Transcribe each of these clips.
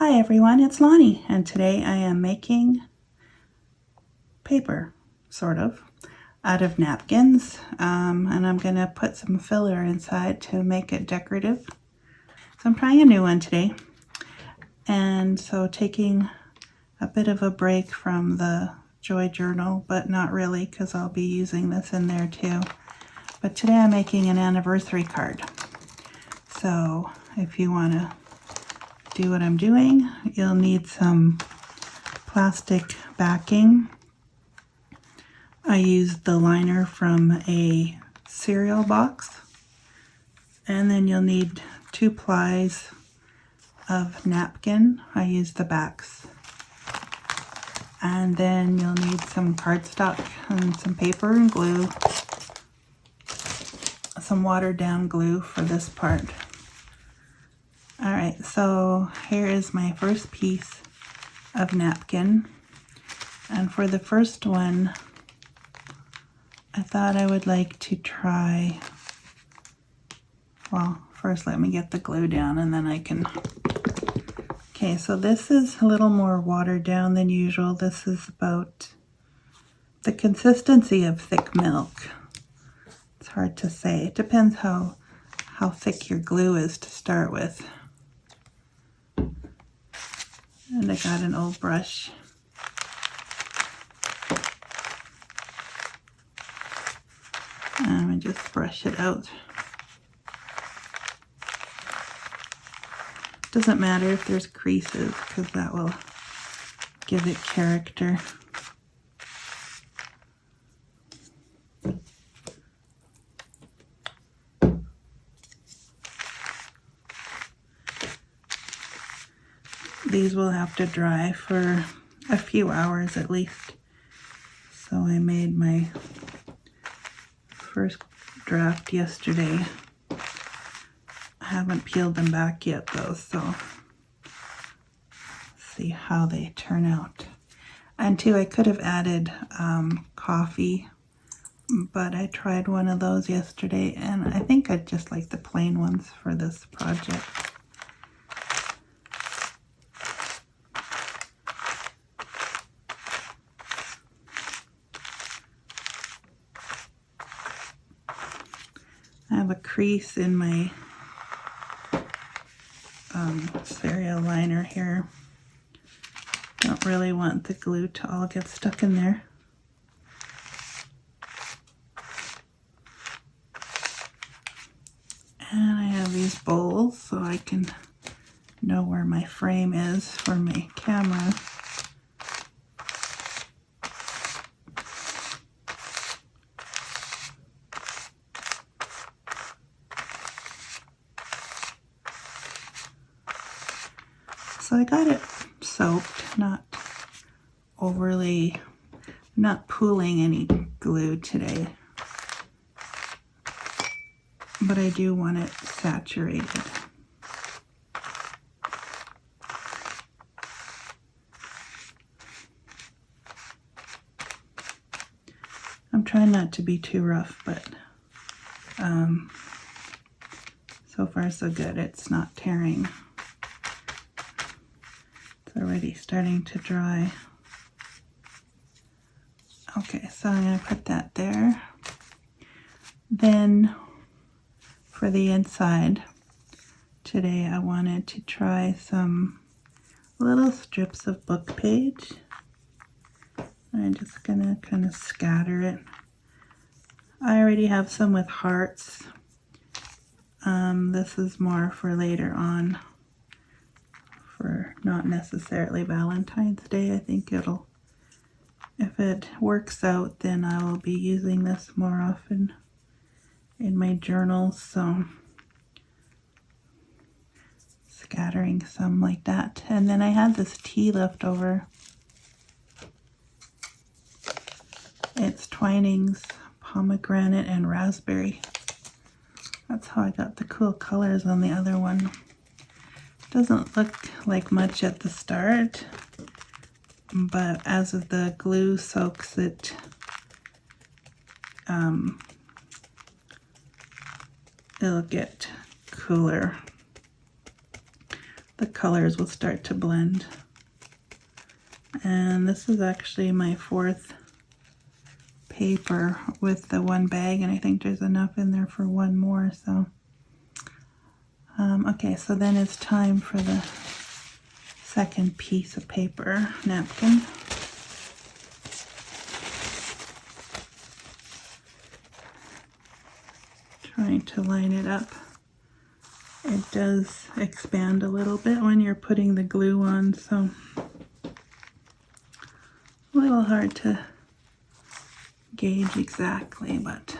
Hi everyone, it's Lonnie, and today I am making paper, sort of, out of napkins, and I'm going to put some filler inside to make it decorative. So I'm trying a new one today, and so taking a bit of a break from the Joy Journal, but not really because I'll be using this in there too. But today I'm making an anniversary card. So if you want to do what I'm doing, you'll need some plastic backing. I used the liner from a cereal box, and then you'll need 2 plies of napkin. I used the backs, and then you'll need some cardstock and some paper and glue, some watered down glue for this part. Alright, so here is my first piece of napkin, and for the first one I thought I would like to try, well, first let me get the glue down and then I can, okay, so this is a little more watered down than usual. This is about the consistency of thick milk. It's hard to say. It depends how thick your glue is to start with. And I got an old brush. And I just brush it out. Doesn't matter if there's creases because that will give it character. These will have to dry for a few hours at least. So I made my first draft yesterday. I haven't peeled them back yet though, so see how they turn out. And too, I could have added coffee, but I tried one of those yesterday and I think I'd just like the plain ones for this project. I have a crease in my cereal liner here. Don't really want the glue to all get stuck in there. And I have these bowls so I can know where my frame is for my camera. So I got it soaked, not overly, not pooling any glue today, but I do want it saturated. I'm trying not to be too rough, but so far so good. It's not tearing. Already starting to dry. Okay, so I'm going to put that there. Then for the inside, today I wanted to try some little strips of book page. I'm just going to kind of scatter it. I already have some with hearts. This is more for later on. For not necessarily Valentine's Day. I think it'll, if it works out, then I will be using this more often in my journals. So scattering some like that. And then I had this tea left over. It's Twinings, pomegranate, and raspberry. That's how I got the cool colors on the other one. Doesn't look like much at the start, but as the glue soaks it, it'll get cooler. the colors will start to blend. And this is actually my 4th paper with the one bag, and I think there's enough in there for one more. So okay, so then it's time for the second piece of paper, napkin. Trying to line it up. It does expand a little bit when you're putting the glue on, so a little hard to gauge exactly, but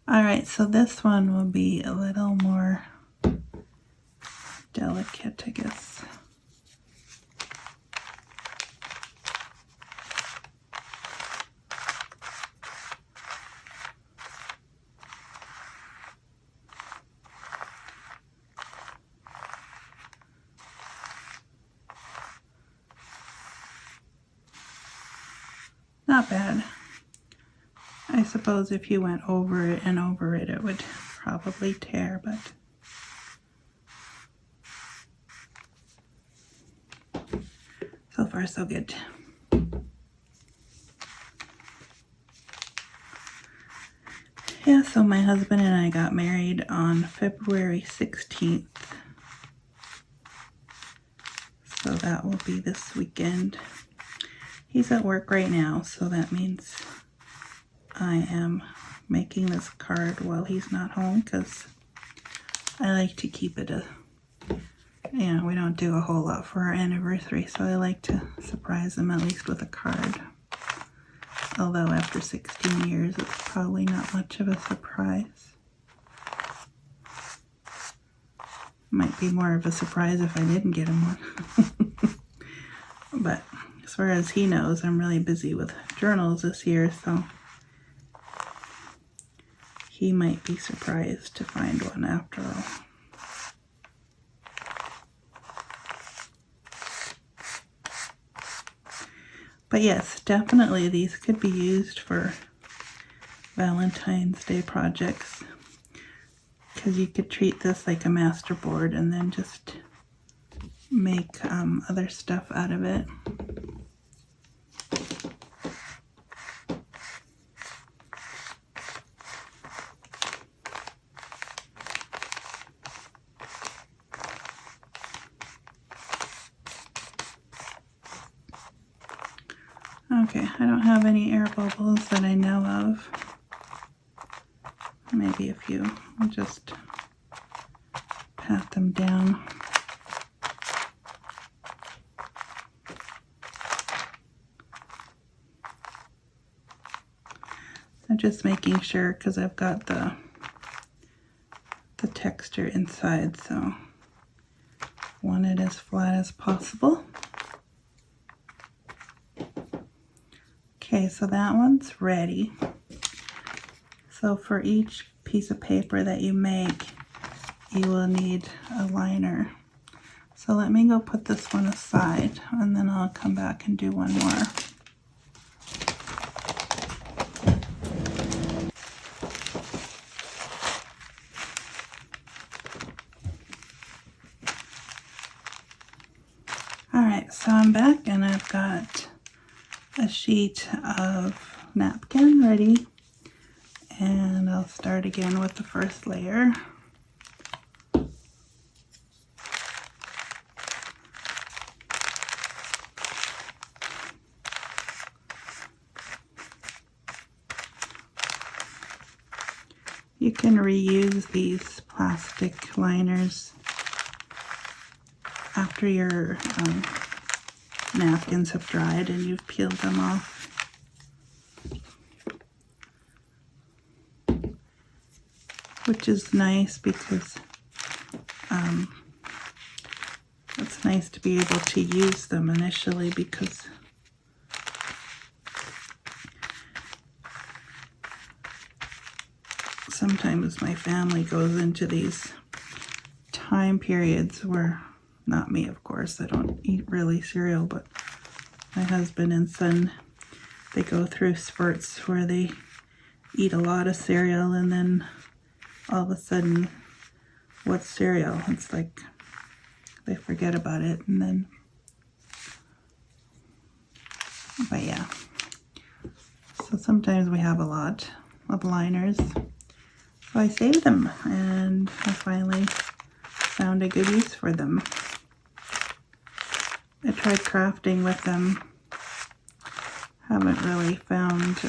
alright, so this one will be a little more delicate, I guess. Not bad. I suppose if you went over it and over it, it would probably tear, but so far so good. Yeah, so my husband and I got married on February 16th. So that will be this weekend. He's at work right now, so that means I am making this card while he's not home, because I like to keep it we don't do a whole lot for our anniversary, so I like to surprise him at least with a card. Although after 16 years, it's probably not much of a surprise. Might be more of a surprise if I didn't get him one. But as far as he knows, I'm really busy with journals this year, so he might be surprised to find one after all. But yes, definitely these could be used for Valentine's Day projects, because you could treat this like a master board and then just make other stuff out of it. Okay, I don't have any air bubbles that I know of. Maybe a few. I'll just pat them down. I'm just making sure because I've got the texture inside, so want it as flat as possible. Okay, so that one's ready. So for each piece of paper that you make, you will need a liner. So let me go put this one aside, and then I'll come back and do one more. Alright, so I'm back and I've got a sheet of napkin ready, and I'll start again with the first layer. You can reuse these plastic liners after your napkins have dried and you've peeled them off. Which is nice because it's nice to be able to use them initially, because sometimes my family goes into these time periods where, not me of course, I don't eat really cereal, but my husband and son, they go through spurts where they eat a lot of cereal, and then all of a sudden, what's cereal? It's like They forget about it, and then, but yeah. So sometimes we have a lot of liners. So I saved them, and I finally found a good use for them. I tried crafting with them. Haven't really found,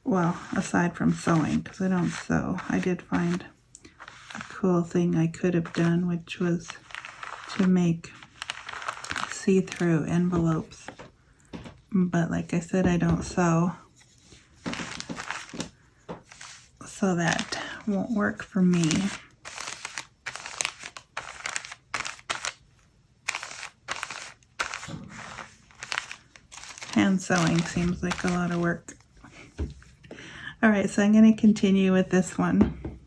well, aside from sewing, because I don't sew, I did find a cool thing I could have done, which was to make see-through envelopes. But like I said, I don't sew, so that won't work for me. Hand sewing seems like a lot of work. Alright, so I'm going to continue with this one.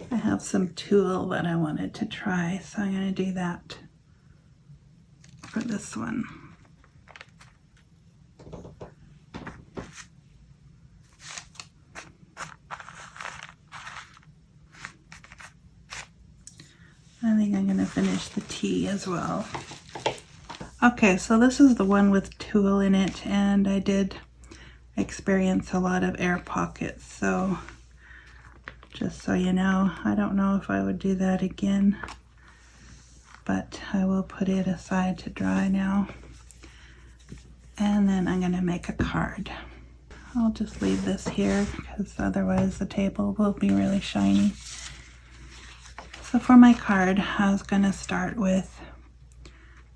I have some tulle that I wanted to try, so I'm going to do that for this one. I think I'm going to finish the tea as well. Okay, so this is the one with tulle in it, and I did experience a lot of air pockets, so just so you know, I don't know if I would do that again, but I will put it aside to dry now. And then I'm going to make a card. I'll just leave this here because otherwise the table will be really shiny. So for my card, I was going to start with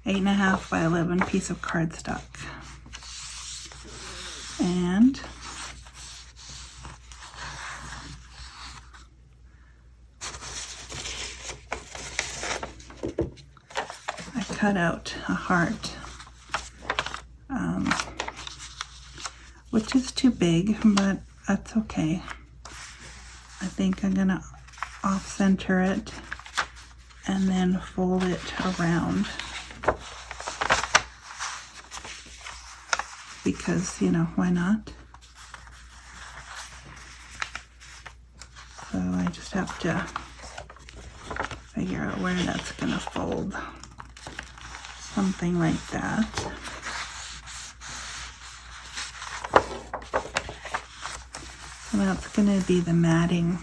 8.5 by 11 piece of cardstock. And I cut out a heart, which is too big, but that's okay. I think I'm gonna off-center it and then fold it around, because, you know, why not? So I just have to figure out where that's gonna fold. Something like that. So that's gonna be the matting.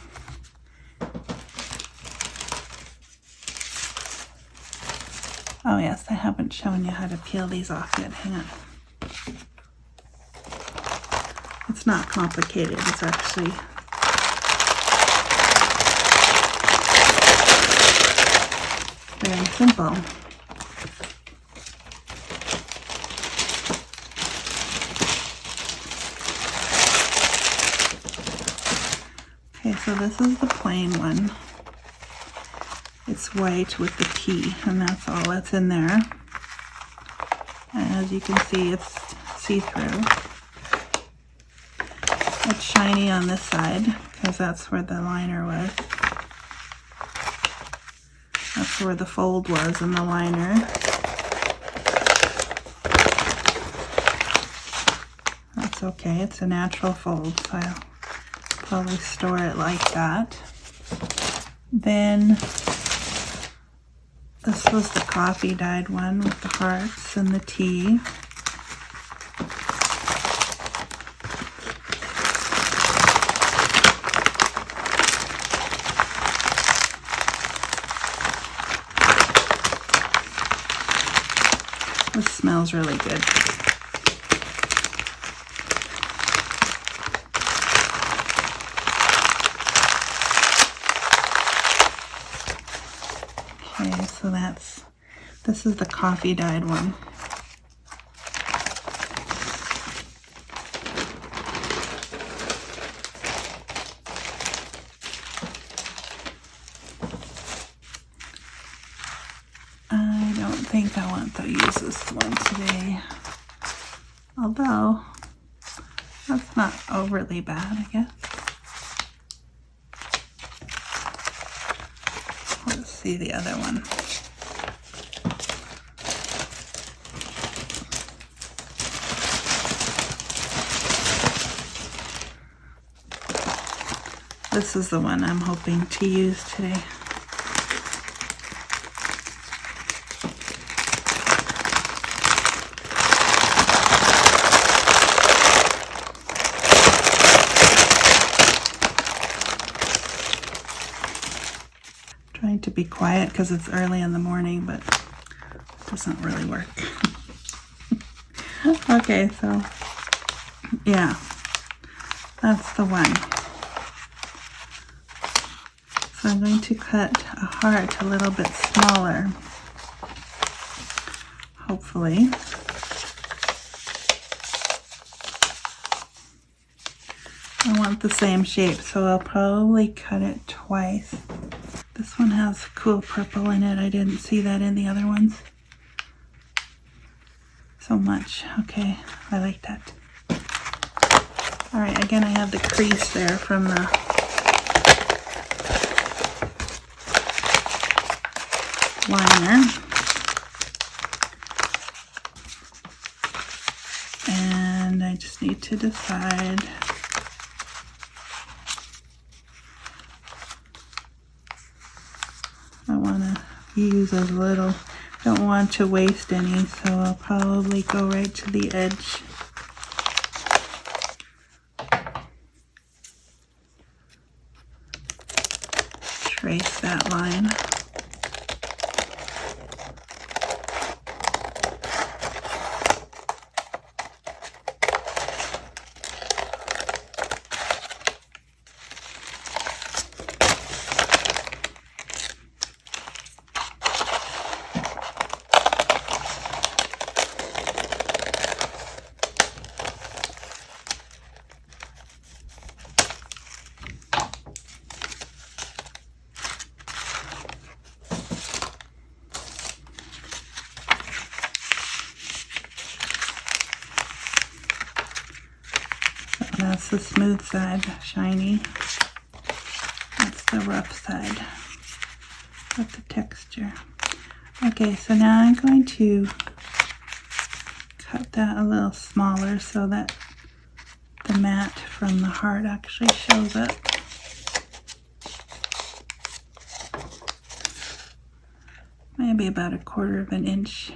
Oh yes, I haven't shown you how to peel these off yet. Hang on. It's not complicated, it's actually very simple. Okay, so this is the plain one. It's white with the T, and that's all that's in there. And as you can see, it's see-through. It's shiny on this side, because that's where the liner was. That's where the fold was in the liner. That's okay, it's a natural fold, so I'll probably store it like that. Then this was the coffee dyed one with the hearts and the tea. This smells really good. Okay, so this is the coffee dyed one. I don't think I want to use this one today, although that's not overly bad, I guess. Let's see the other one. This is the one I'm hoping to use today. Trying to be quiet because it's early in the morning, but it doesn't really work. Okay, so yeah, that's the one. So I'm going to cut a heart a little bit smaller, hopefully. I want the same shape, so I'll probably cut it twice. This one has cool purple in it. I didn't see that in the other ones so much. Okay, I like that. All right, again, I have the crease there from the liner. And I just need to decide I want to use as little, don't want to waste any, so I'll probably go right to the edge. Trace that line. That's the smooth side, shiny. That's the rough side with the texture. Okay, so now I'm going to cut that a little smaller so that the mat from the heart actually shows up. Maybe about 1/4 of an inch.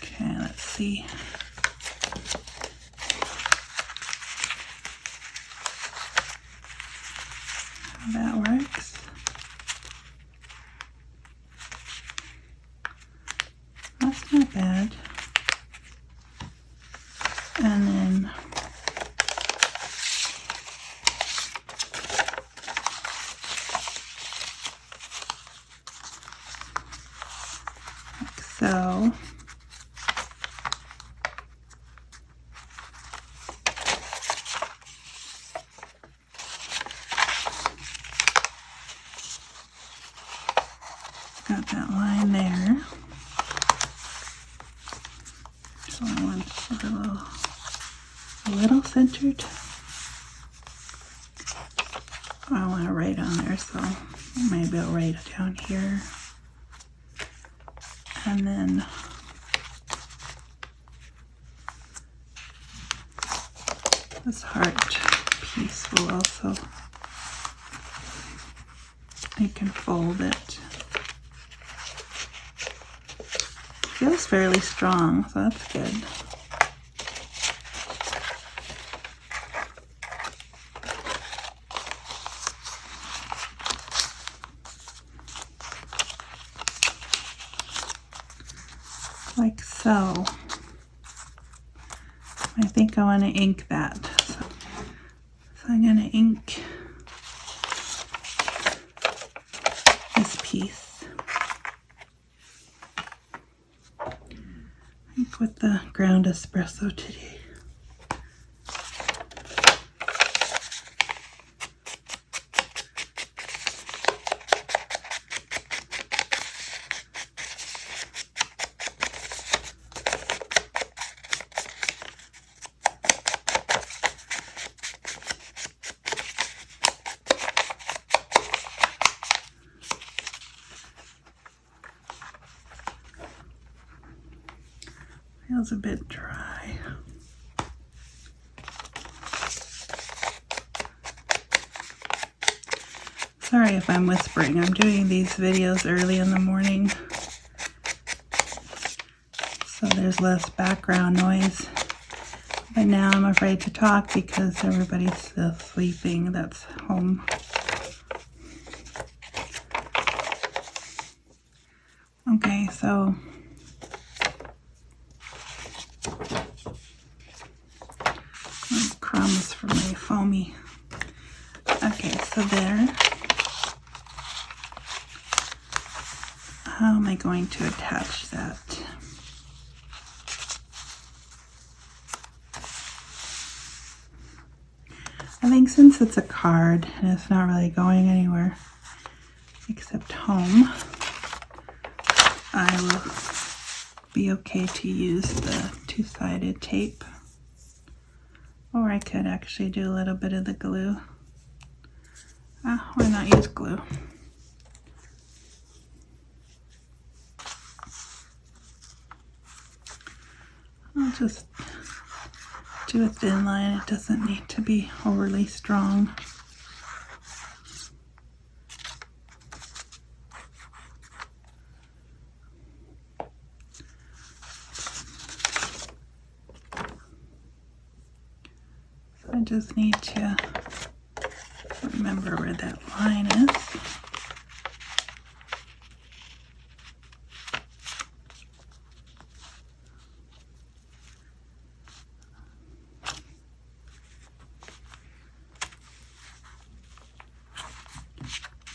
Okay, let's see. How that works. That's not bad. And then like so. Got that line there. So I want it a little centered. I want it right on there, so maybe I'll write it down here. And then this heart piece will also, I can fold it. Feels fairly strong, so that's good. Like so. I think I want to ink that. So I'm going to ink this piece. Ink with the ground espresso today. Feels a bit dry. Sorry if I'm whispering. I'm doing these videos early in the morning, so there's less background noise. But now I'm afraid to talk because everybody's still sleeping that's home. Okay, so crumbs for my foamy. Okay, so there. How am I going to attach that? I think since it's a card and it's not really going anywhere except home, I will be okay to use the two-sided tape. Or I could actually do a little bit of the glue. Why not use glue? I'll just do a thin line. It doesn't need to be overly strong. So I just need to remember where that line is.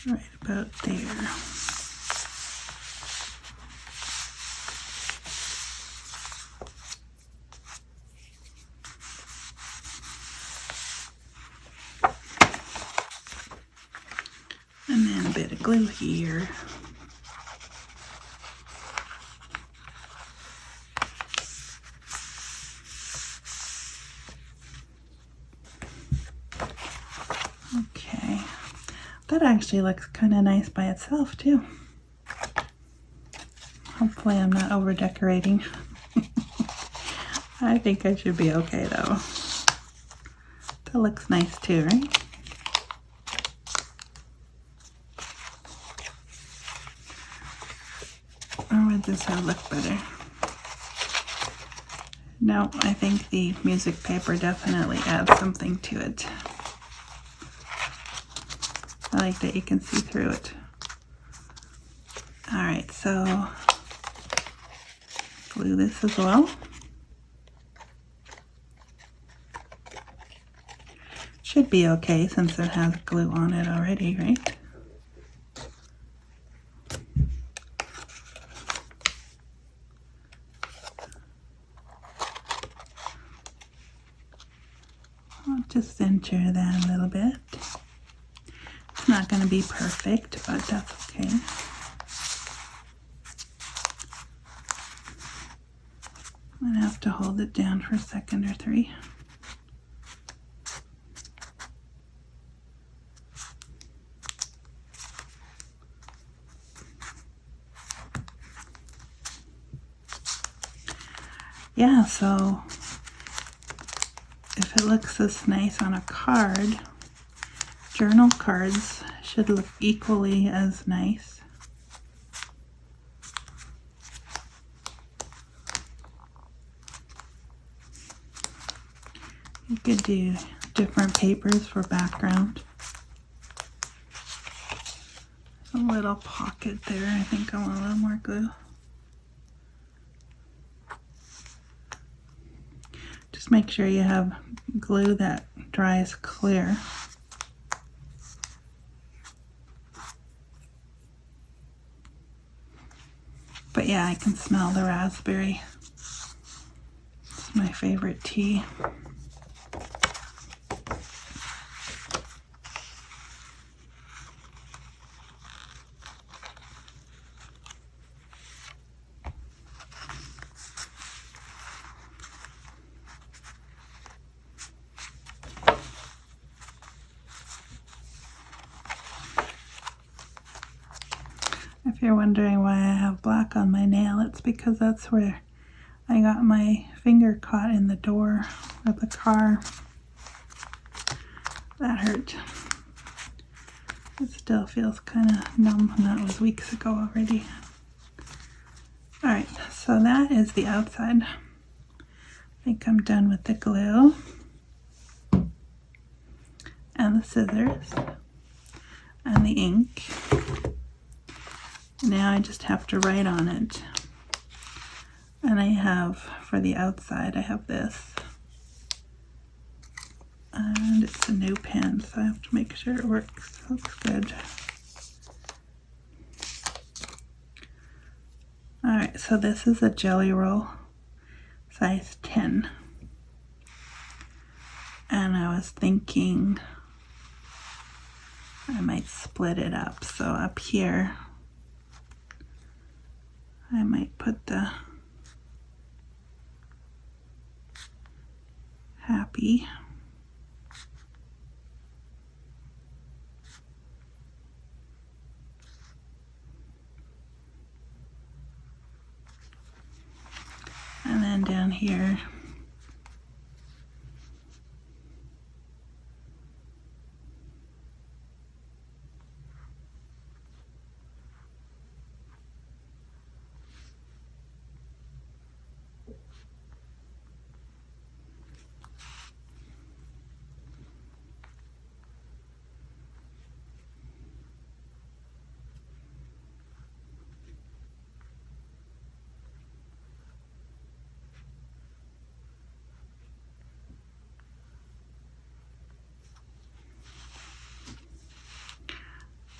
Right about there. And then a bit of glue here. Okay. That actually looks kind of nice by itself too. Hopefully I'm not over decorating. I think I should be okay though. That looks nice too, right? Or would this have looked better? No, I think the music paper definitely adds something to it. I like that you can see through it. Alright, so glue this as well. Should be okay since it has glue on it already, right? I'll just center that a little bit. It's not going to be perfect, but that's okay. I'm going to have to hold it down for a second or three. Yeah, so if it looks this nice on a card, journal cards should look equally as nice. You could do different papers for background. A little pocket there. I think I want a little more glue. Just make sure you have glue that dries clear. But yeah, I can smell the raspberry. It's my favorite tea. If you're wondering why I have black on my nail, it's because that's where I got my finger caught in the door of the car. That hurt. It still feels kind of numb, and that was weeks ago already. Alright, so that is the outside. I think I'm done with the glue and the scissors and the ink. Now I just have to write on it. And I have, for the outside, I have this. And it's a new pen, so I have to make sure it works. Looks good. Alright, so this is a jelly roll, size 10. And I was thinking I might split it up. So up here, I might put the happy. And then down here,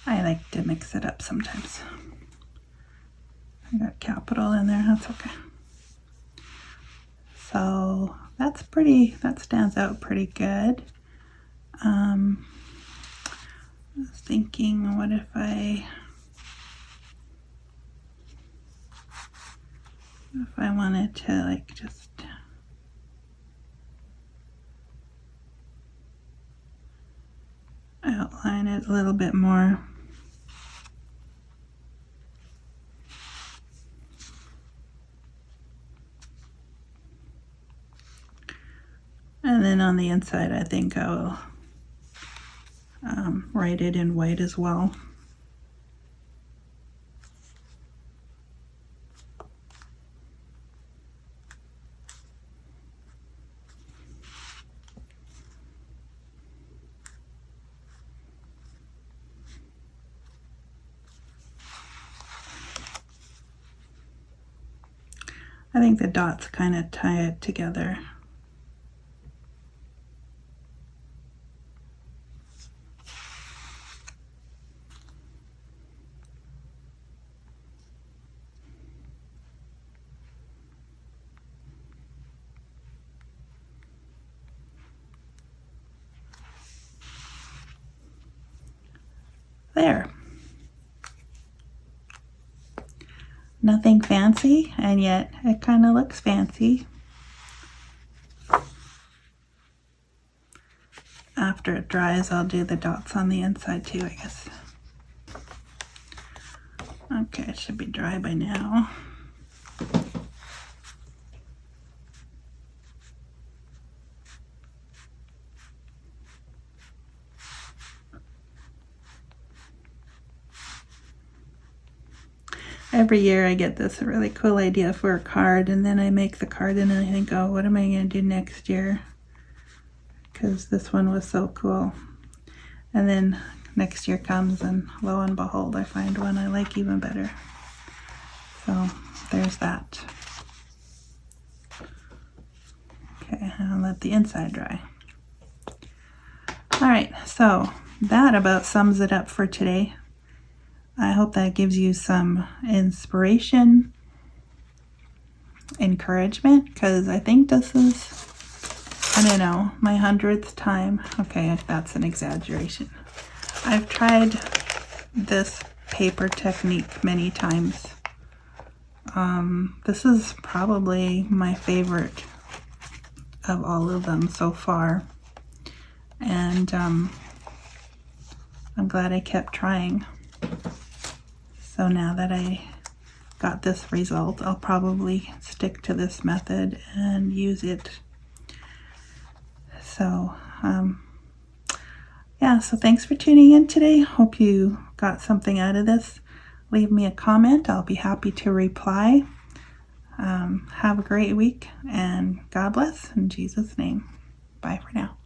I like to mix it up sometimes. I got capital in there, that's okay. So that's pretty, that stands out pretty good. I was thinking, what if I wanted to like just outline it a little bit more. And then on the inside, I think I will write it in white as well. I think the dots kind of tie it together. There. Nothing fancy, and yet it kind of looks fancy. After it dries, I'll do the dots on the inside too, I guess. Okay, it should be dry by now. Every year I get this really cool idea for a card, and then I make the card and I think, oh, what am I going to do next year? Because this one was so cool. And then next year comes and lo and behold, I find one I like even better. So there's that. Okay, I'll let the inside dry. Alright, so that about sums it up for today. I hope that gives you some inspiration, encouragement, because I think this is, I don't know, my 100th time. Okay, that's an exaggeration. I've tried this paper technique many times. This is probably my favorite of all of them so far. And I'm glad I kept trying. So now that I got this result. I'll probably stick to this method and use it. So, yeah, so thanks for tuning in today. Hope you got something out of this. Leave me a comment. I'll be happy to reply. Have a great week, and God bless in Jesus' name. Bye for now.